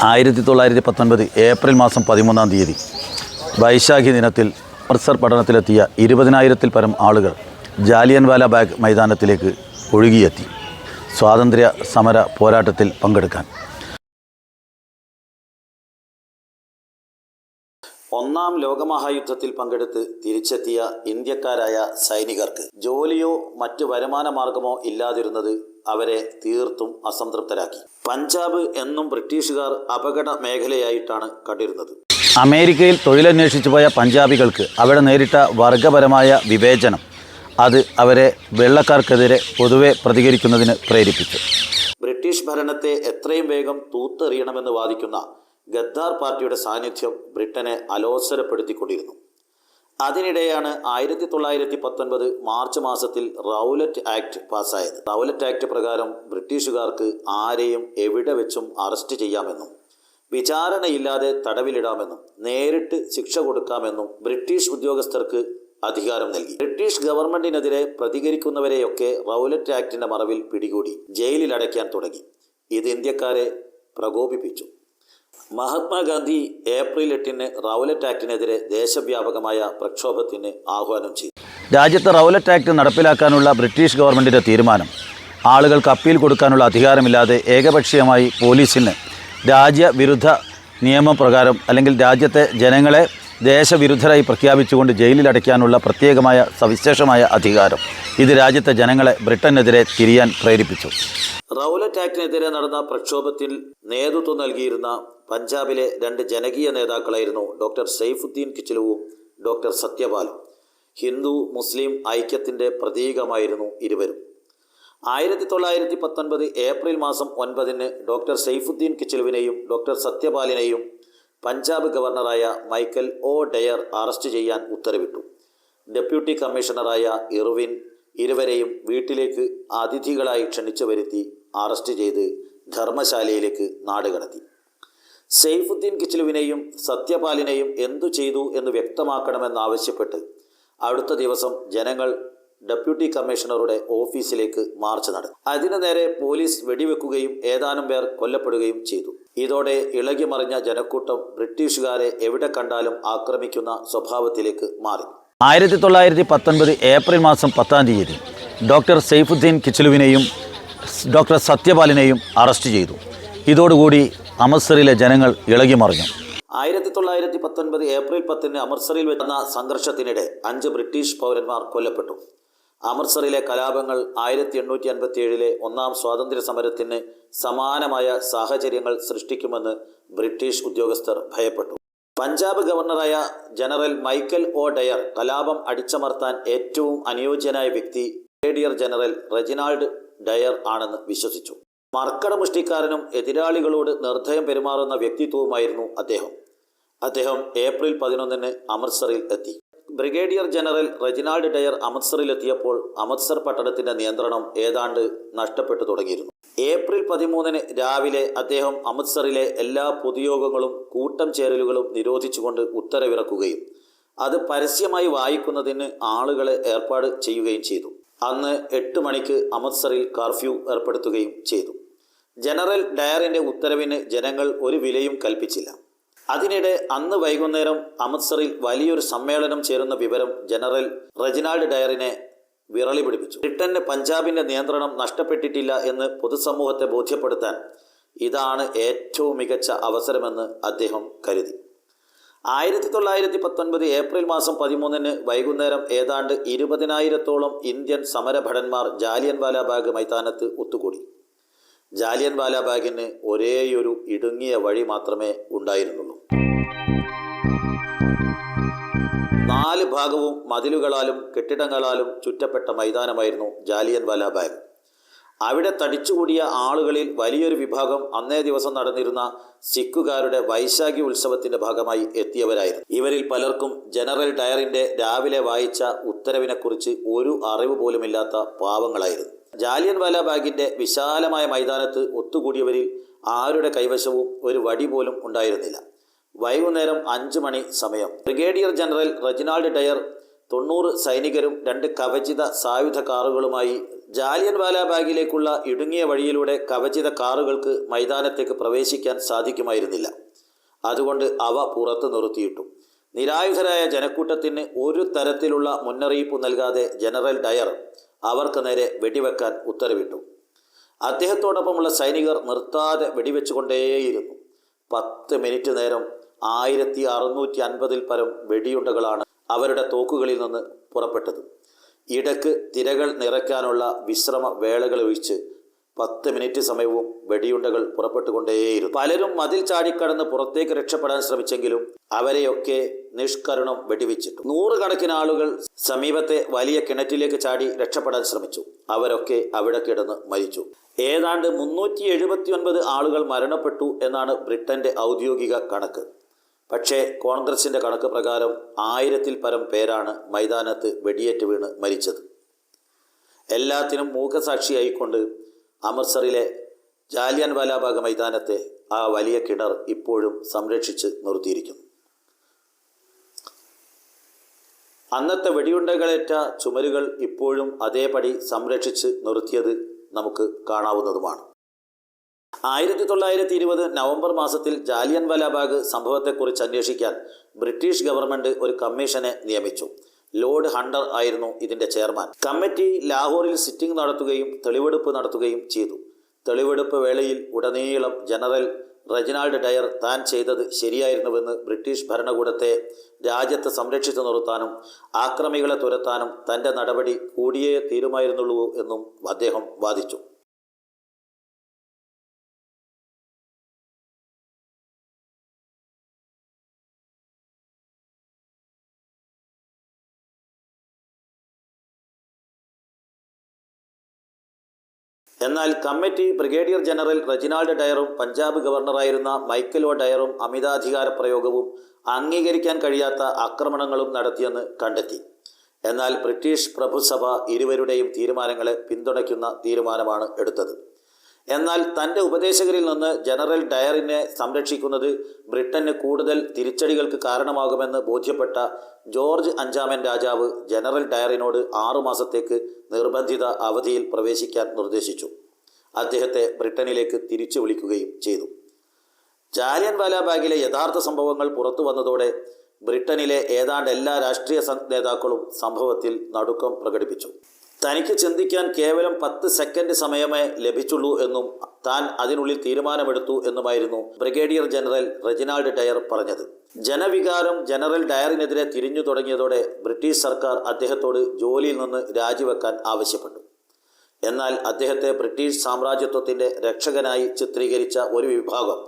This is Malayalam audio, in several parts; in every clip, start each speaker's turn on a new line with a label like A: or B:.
A: 1919 ഏപ്രിൽ മാസം 13-ാം തീയതി വൈശാഖി ദിനത്തിൽ അമൃത്സർ പട്ടണത്തിലെത്തിയ 20,000-ൽ പരം ആളുകൾ ജാലിയൻവാല ബാഗ് മൈതാനത്തിലേക്ക് ഒഴുകിയെത്തി സ്വാതന്ത്ര്യ സമര പോരാട്ടത്തിൽ പങ്കെടുക്കാൻ. ഒന്നാം ലോകമഹായുദ്ധത്തിൽ പങ്കെടുത്ത് തിരിച്ചെത്തിയ ഇന്ത്യക്കാരായ സൈനികർക്ക് ജോലിയോ മറ്റ് വരുമാന മാർഗമോ ഇല്ലാതിരുന്നത് അവരെ തീർത്തും അസംതൃപ്തരാക്കി. പഞ്ചാബ് എന്നും ബ്രിട്ടീഷുകാർ അപകട മേഖലയായിട്ടാണ് കണ്ടിരുന്നത്. അമേരിക്കയിൽ തൊഴിലന്വേഷിച്ചു പോയ പഞ്ചാബികൾക്ക് അവിടെ നേരിട്ട വർഗപരമായ വിവേചനം അത് അവരെ വെള്ളക്കാർക്കെതിരെ പൊതുവെ പ്രതികരിക്കുന്നതിന് പ്രേരിപ്പിച്ചു. ബ്രിട്ടീഷ് ഭരണത്തെ എത്രയും വേഗം തൂത്തെറിയണമെന്ന് വാദിക്കുന്ന ഗദ്ദാർ പാർട്ടിയുടെ സാന്നിധ്യം ബ്രിട്ടനെ അലോസരപ്പെടുത്തിക്കൊണ്ടിരുന്നു. അതിനിടെയാണ് 1919 മാർച്ച് മാസത്തിൽ റൗലറ്റ് ആക്ട് പാസ്സായത്. റൗലറ്റ് ആക്ട് പ്രകാരം ബ്രിട്ടീഷുകാർക്ക് ആരെയും എവിടെ വെച്ചും അറസ്റ്റ് ചെയ്യാമെന്നും വിചാരണയില്ലാതെ തടവിലിടാമെന്നും നേരിട്ട് ശിക്ഷ കൊടുക്കാമെന്നും ബ്രിട്ടീഷ് ഉദ്യോഗസ്ഥർക്ക് അധികാരം നൽകി. ബ്രിട്ടീഷ് ഗവൺമെന്റിനെതിരെ പ്രതികരിക്കുന്നവരെയൊക്കെ റൗലറ്റ് ആക്ടിന്റെ മറവിൽ പിടികൂടി ജയിലിൽ അടയ്ക്കാൻ തുടങ്ങി. ഇത് ഇന്ത്യക്കാരെ പ്രകോപിപ്പിച്ചു. മഹാത്മാഗാന്ധി ഏപ്രിൽ 8 റൗലറ്റ് ആക്ടിനെതിരെ ദേശവ്യാപകമായ പ്രക്ഷോഭത്തിന് ആഹ്വാനം ചെയ്തു. രാജ്യത്ത് റൗലറ്റ് ആക്ട് നടപ്പിലാക്കാനുള്ള ബ്രിട്ടീഷ് ഗവൺമെൻറ്റിൻ്റെ തീരുമാനം ആളുകൾക്ക് അപ്പീൽ കൊടുക്കാനുള്ള അധികാരമില്ലാതെ ഏകപക്ഷീയമായി പോലീസിന് രാജ്യവിരുദ്ധ നിയമപ്രകാരം അല്ലെങ്കിൽ രാജ്യത്തെ ജനങ്ങളെ ദേശവിരുദ്ധരായി പ്രഖ്യാപിച്ചുകൊണ്ട് ജയിലിലടയ്ക്കാനുള്ള പ്രത്യേകമായ സവിശേഷമായ അധികാരം ഇത് രാജ്യത്തെ ജനങ്ങളെ ബ്രിട്ടനെതിരെ തിരിയാൻ പ്രേരിപ്പിച്ചു. റൗലറ്റ് ആക്ടിനെതിരെ നടന്ന പ്രക്ഷോഭത്തിൽ നേതൃത്വം നൽകിയിരുന്ന പഞ്ചാബിലെ 2 ജനകീയ നേതാക്കളായിരുന്നു ഡോക്ടർ സൈഫുദ്ദീൻ കിച്ലുവും ഡോക്ടർ സത്യപാലും. ഹിന്ദു മുസ്ലിം ഐക്യത്തിൻ്റെ പ്രതീകമായിരുന്നു ഇരുവരും. 1919 ഏപ്രിൽ മാസം 9 ഡോക്ടർ സൈഫുദ്ദീൻ കിച്ലുവിനെയും ഡോക്ടർ സത്യപാലിനെയും പഞ്ചാബ് ഗവർണറായ മൈക്കൽ ഒ ഡയർ അറസ്റ്റ് ചെയ്യാൻ ഉത്തരവിട്ടു. ഡെപ്യൂട്ടി കമ്മീഷണറായ ഇർവിൻ ഇരുവരെയും വീട്ടിലേക്ക് അതിഥികളായി ക്ഷണിച്ചു വരുത്തി അറസ്റ്റ് ചെയ്ത് ധർമ്മശാലയിലേക്ക് നാടുകടത്തി. സൈഫുദ്ദീൻ കിച്ലുവിനെയും സത്യപാലിനെയും എന്തു ചെയ്തു എന്ന് വ്യക്തമാക്കണമെന്നാവശ്യപ്പെട്ട് അടുത്ത ദിവസം ജനങ്ങൾ ഡെപ്യൂട്ടി കമ്മീഷണറുടെ ഓഫീസിലേക്ക് മാർച്ച് നടത്തി. അതിനു നേരെ പോലീസ് വെടിവെക്കുകയും ഏതാനും പേർ കൊല്ലപ്പെടുകയും ചെയ്തു. ഇതോടെ ഇളകി മറിഞ്ഞ ജനക്കൂട്ടം ബ്രിട്ടീഷുകാരെ എവിടെ കണ്ടാലും ആക്രമിക്കുന്ന സ്വഭാവത്തിലേക്ക് മാറി. 1919 ഏപ്രിൽ മാസം 10-ാം തീയതി ഡോക്ടർ സൈഫുദ്ദീൻ കിച്ലുവിനെയും ഡോക്ടർ സത്യപാലിനെയും അറസ്റ്റ് ചെയ്തു. ഇതോടുകൂടി അമൃത്സറിലെ ജനങ്ങൾ ഇളകി മറിഞ്ഞു. 1919 ഏപ്രിൽ 10 അമൃത്സറിൽ നടന്ന സംഘർഷത്തിനിടെ 5 ബ്രിട്ടീഷ് പൗരന്മാർ കൊല്ലപ്പെട്ടു. അമൃത്സറിലെ കലാപങ്ങൾ 1857 ഒന്നാം സ്വാതന്ത്ര്യ സമരത്തിന് സമാനമായ സാഹചര്യങ്ങൾ സൃഷ്ടിക്കുമെന്ന് ബ്രിട്ടീഷ് ഉദ്യോഗസ്ഥർ ഭയപ്പെട്ടു. പഞ്ചാബ് ഗവർണറായ ജനറൽ മൈക്കൽ ഒ ഡയർ കലാപം അടിച്ചമർത്താൻ ഏറ്റവും അനുയോജ്യനായ വ്യക്തി ബ്രിഗേഡിയർ ജനറൽ റെജിനാൾഡ് ഡയർ ആണെന്ന് വിശ്വസിച്ചു. മർക്കടമുഷ്ടിക്കാരനും എതിരാളികളോട് നിർദ്ധയം പെരുമാറുന്ന വ്യക്തിത്വവുമായിരുന്നു അദ്ദേഹം ഏപ്രിൽ 11 അമൃത്സറിൽ എത്തി. ബ്രിഗേഡിയർ ജനറൽ റെജിനാൾഡ് ഡയർ അമൃത്സറിലെത്തിയപ്പോൾ അമൃത്സർ പട്ടണത്തിൻ്റെ നിയന്ത്രണം ഏതാണ്ട് നഷ്ടപ്പെട്ടു തുടങ്ങിയിരുന്നു. ഏപ്രിൽ 13 രാവിലെ അദ്ദേഹം അമൃത്സറിലെ എല്ലാ പൊതുയോഗങ്ങളും കൂട്ടം ചേരലുകളും നിരോധിച്ചുകൊണ്ട് ഉത്തരവിറക്കുകയും അത് പരസ്യമായി വായിക്കുന്നതിന് ആളുകളെ ഏർപ്പാട് ചെയ്യുകയും ചെയ്തു. അന്ന് 8 മണിക്ക് അമൃത്സറിൽ കർഫ്യൂ ഏർപ്പെടുത്തുകയും ചെയ്തു. ജനറൽ ഡയറിൻ്റെ ഉത്തരവിന് ജനങ്ങൾ ഒരു വിലയും കൽപ്പിച്ചില്ല. അതിനിടെ അന്ന് വൈകുന്നേരം അമൃത്സറിൽ വലിയൊരു സമ്മേളനം ചേരുന്ന വിവരം ജനറൽ റെജിനാൾഡ് ഡയറിനെ വിറളി പിടിപ്പിച്ചു. ബ്രിട്ടന് പഞ്ചാബിൻ്റെ നിയന്ത്രണം നഷ്ടപ്പെട്ടിട്ടില്ല എന്ന് പൊതുസമൂഹത്തെ ബോധ്യപ്പെടുത്താൻ ഇതാണ് ഏറ്റവും മികച്ച അവസരമെന്ന് അദ്ദേഹം കരുതി. 1919 ഏപ്രിൽ മാസം 13 വൈകുന്നേരം ഏതാണ്ട് 20,000-ഓളം ഇന്ത്യൻ സമരഭടന്മാർ ജാലിയൻവാല ബാഗ് മൈതാനത്ത് ഒത്തുകൂടി. ജാലിയൻവാല ബാഗിന് ഒരേയൊരു ഇടുങ്ങിയ വഴി മാത്രമേ ഉണ്ടായിരുന്നുള്ളൂ. 4 ഭാഗവും മതിലുകളാലും കെട്ടിടങ്ങളാലും ചുറ്റപ്പെട്ട മൈതാനമായിരുന്നു ജാലിയൻവാല ബാഗ്. അവിടെ തടിച്ചുകൂടിയ ആളുകളിൽ വലിയൊരു വിഭാഗം അന്നേ ദിവസം നടന്നിരുന്ന സിഖുകാരുടെ വൈശാഖി ഉത്സവത്തിന്റെ ഭാഗമായി എത്തിയവരായിരുന്നു. ഇവരിൽ പലർക്കും ജനറൽ ഡയറിന്റെ രാവിലെ വായിച്ച ഉത്തരവിനെക്കുറിച്ച് ഒരു അറിവ് പോലുമില്ലാത്ത പാവങ്ങളായിരുന്നു. ജാലിയൻവാല ബാഗിന്റെ വിശാലമായ മൈതാനത്ത് ഒത്തുകൂടിയവരിൽ ആരുടെ കൈവശവും ഒരു വടി പോലും ഉണ്ടായിരുന്നില്ല. വൈകുന്നേരം 5 മണി സമയം. ബ്രിഗേഡിയർ ജനറൽ റെജിനാൾഡ് ഡയർ 90 സൈനികരും 2 കവചിത സായുധ കാറുകളുമായി ജാലിയൻ വാലാബാഗിലേക്കുള്ള ഇടുങ്ങിയ വഴിയിലൂടെ കവചിത കാറുകൾക്ക് മൈതാനത്തേക്ക് പ്രവേശിക്കാൻ സാധിക്കുമായിരുന്നില്ല. അതുകൊണ്ട് അവ പുറത്തു നിർത്തിയിട്ടു. നിരായുധരായ ജനക്കൂട്ടത്തിന് ഒരു തരത്തിലുള്ള മുന്നറിയിപ്പ് നൽകാതെ ജനറൽ ഡയർ അവർക്ക് നേരെ വെടിവെക്കാൻ ഉത്തരവിട്ടു. അദ്ദേഹത്തോടൊപ്പമുള്ള സൈനികർ നിർത്താതെ വെടിവെച്ചുകൊണ്ടേയിരുന്നു. 10 മിനിറ്റ് നേരം 1650 പരം വെടിയുണ്ടകളാണ് അവരുടെ തോക്കുകളിൽ നിന്ന് പുറപ്പെട്ടത്. ഇടയ്ക്ക് തിരകൾ നിറയ്ക്കാനുള്ള വിശ്രമ വേളകൾ ഒഴിച്ച് 10 മിനിറ്റ് സമയവും വെടിയുണ്ടകൾ പുറപ്പെട്ടുകൊണ്ടേയിരുന്നു. പലരും മതിൽ ചാടിക്കടന്ന് പുറത്തേക്ക് രക്ഷപ്പെടാൻ ശ്രമിച്ചെങ്കിലും അവരെയൊക്കെ നിഷ്കരുണം വെടിവെച്ചിട്ടു. 100 കണക്കിന് ആളുകൾ സമീപത്തെ വലിയ കിണറ്റിലേക്ക് ചാടി രക്ഷപ്പെടാൻ ശ്രമിച്ചു. അവരൊക്കെ അവിടെ കിടന്ന് മരിച്ചു. ഏതാണ്ട് 379 ആളുകൾ മരണപ്പെട്ടു എന്നാണ് ബ്രിട്ടന്റെ ഔദ്യോഗിക കണക്ക്. പക്ഷേ കോൺഗ്രസിന്റെ കണക്ക് പ്രകാരം 1000-ൽ പരം പേരാണ് മൈതാനത്ത് വെടിയേറ്റ് വീണ് മരിച്ചത്. എല്ലാത്തിനും മൂകസാക്ഷിയായിക്കൊണ്ട് അമൃത്സറിലെ ജാലിയൻ വാലാബാഗ് മൈതാനത്തെ ആ വലിയ കിണർ ഇപ്പോഴും സംരക്ഷിച്ച് നിർത്തിയിരിക്കുന്നു. അന്നത്തെ വെടിയുണ്ടകളേറ്റ ചുമരുകൾ ഇപ്പോഴും അതേപടി സംരക്ഷിച്ച് നിർത്തിയത് നമുക്ക് കാണാവുന്നതുമാണ്. 1920 നവംബർ മാസത്തിൽ ജാലിയൻ വാലാബാഗ് സംഭവത്തെക്കുറിച്ച് അന്വേഷിക്കാൻ ബ്രിട്ടീഷ് ഗവൺമെൻറ് ഒരു കമ്മീഷനെ നിയമിച്ചു. ലോർഡ് ഹണ്ടർ ആയിരുന്നു ഇതിൻ്റെ ചെയർമാൻ. കമ്മിറ്റി ലാഹോറിൽ സിറ്റിംഗ് നടത്തുകയും തെളിവെടുപ്പ് നടത്തുകയും ചെയ്തു. തെളിവെടുപ്പ് വേളയിൽ ഉടനീളം ജനറൽ റെജിനാൾഡ് ഡയർ താൻ ചെയ്തത് ശരിയായിരുന്നുവെന്ന് ബ്രിട്ടീഷ് ഭരണകൂടത്തെ രാജ്യത്ത് സംരക്ഷിച്ചു നിർത്താനും ആക്രമികളെ തുരത്താനും തൻ്റെ നടപടി കൂടിയേ തീരുമായിരുന്നുള്ളൂ എന്നും അദ്ദേഹം വാദിച്ചു. എന്നാൽ കമ്മിറ്റി ബ്രിഗേഡിയർ ജനറൽ റെജിനാൾഡ് ഡയറും പഞ്ചാബ് ഗവർണറായിരുന്ന മൈക്കൽ ഒ ഡയറും അമിതാധികാര പ്രയോഗവും അംഗീകരിക്കാൻ കഴിയാത്ത ആക്രമണങ്ങളും നടത്തിയെന്ന് കണ്ടെത്തി. എന്നാൽ ബ്രിട്ടീഷ് പ്രഭുസഭ ഇരുവരുടെയും തീരുമാനങ്ങളെ പിന്തുണയ്ക്കുന്ന തീരുമാനമാണ് എടുത്തത്. എന്നാൽ തൻ്റെ ഉപദേശകരിൽ നിന്ന് ജനറൽ ഡയറിനെ സംരക്ഷിക്കുന്നത് ബ്രിട്ടന് കൂടുതൽ തിരിച്ചടികൾക്ക് കാരണമാകുമെന്ന് ബോധ്യപ്പെട്ട ജോർജ് 5-ാമൻ രാജാവ് ജനറൽ ഡയറിനോട് 6 മാസത്തേക്ക് നിർബന്ധിത അവധിയിൽ പ്രവേശിക്കാൻ നിർദ്ദേശിച്ചു. അദ്ദേഹത്തെ ബ്രിട്ടനിലേക്ക് തിരിച്ചു വിളിക്കുകയും ചെയ്തു. ജാലിയൻ വാലാബാഗിലെ യഥാർത്ഥ സംഭവങ്ങൾ പുറത്തു വന്നതോടെ ബ്രിട്ടനിലെ ഏതാണ്ട് എല്ലാ രാഷ്ട്രീയ നേതാക്കളും സംഭവത്തിൽ നടുക്കം പ്രകടിപ്പിച്ചു. തനിക്ക് ചിന്തിക്കാൻ കേവലം 10 സെക്കൻഡ് സമയമേ ലഭിച്ചുള്ളൂ എന്നും താൻ അതിനുള്ളിൽ തീരുമാനമെടുത്തു എന്നുമായിരുന്നു ബ്രിഗേഡിയർ ജനറൽ റെജിനാൾഡ് ഡയർ പറഞ്ഞത്. ജനവികാരം ജനറൽ ഡയറിനെതിരെ തിരിഞ്ഞു തുടങ്ങിയതോടെ ബ്രിട്ടീഷ് സർക്കാർ അദ്ദേഹത്തോട് ജോലിയിൽ നിന്ന് രാജിവെക്കാൻ ആവശ്യപ്പെട്ടു. എന്നാൽ അദ്ദേഹത്തെ ബ്രിട്ടീഷ് സാമ്രാജ്യത്വത്തിൻ്റെ രക്ഷകനായി ചിത്രീകരിച്ച ഒരു വിഭാഗം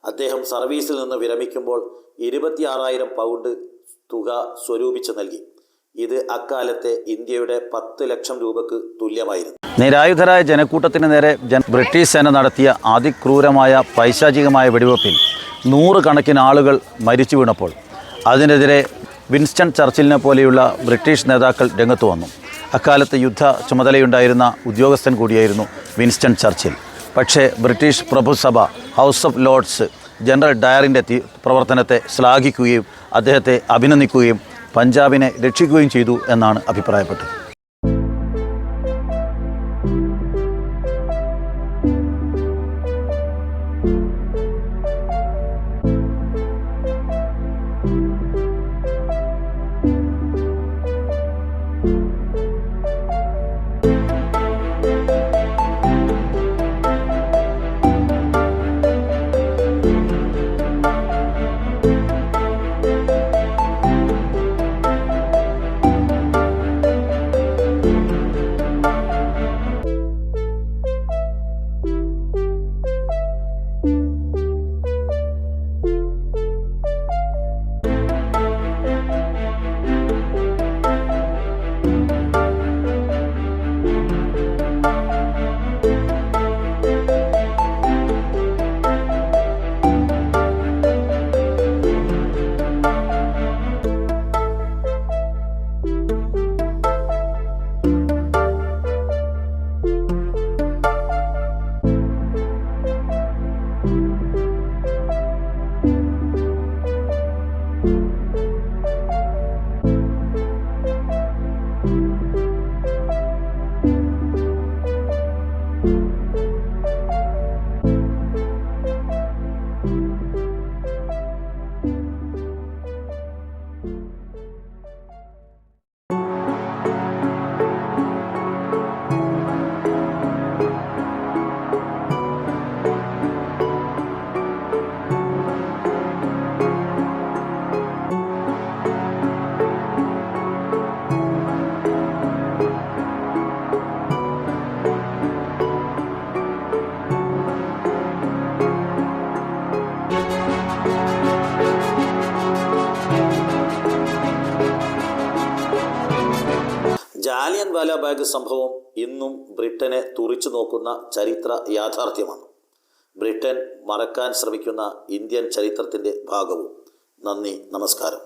A: അദ്ദേഹം സർവീസിൽ നിന്ന് വിരമിക്കുമ്പോൾ 26,000 പൗണ്ട് തുക സ്വരൂപിച്ച് നൽകി. ഇത് അക്കാലത്തെ ഇന്ത്യയുടെ 10 ലക്ഷം രൂപയ്ക്ക് തുല്യമായിരുന്നു. നിരായുധരായ ജനക്കൂട്ടത്തിന് നേരെ ബ്രിട്ടീഷ് സേന നടത്തിയ അതിക്രൂരമായ പൈശാചികമായ വെടിവെപ്പിൽ 100 കണക്കിന് ആളുകൾ മരിച്ചു വീണപ്പോൾ അതിനെതിരെ വിൻസ്റ്റൺ ചർച്ചിലിനെ പോലെയുള്ള ബ്രിട്ടീഷ് നേതാക്കൾ രംഗത്ത് വന്നു. അക്കാലത്ത് യുദ്ധ ചുമതലയുണ്ടായിരുന്ന ഉദ്യോഗസ്ഥൻ കൂടിയായിരുന്നു വിൻസ്റ്റൺ ചർച്ചിൽ. പക്ഷേ ബ്രിട്ടീഷ് പ്രഭുസഭ ഹൗസ് ഓഫ് ലോർഡ്സ് ജനറൽ ഡയറിൻ്റെ പ്രവർത്തനത്തെ ശ്ലാഘിക്കുകയും അദ്ദേഹത്തെ അഭിനന്ദിക്കുകയും പഞ്ചാബിനെ രക്ഷിക്കുകയും ചെയ്തു എന്നാണ് അഭിപ്രായപ്പെട്ടത്. ജാലിയൻ വാലാബാഗ് സംഭവം ഇന്നും ബ്രിട്ടനെ തുറിച്ചു നോക്കുന്ന ചരിത്ര യാഥാർത്ഥ്യമാണ്. ബ്രിട്ടൻ മറക്കാൻ ശ്രമിക്കുന്ന ഇന്ത്യൻ ചരിത്രത്തിൻ്റെ ഭാഗവും. നന്ദി, നമസ്കാരം.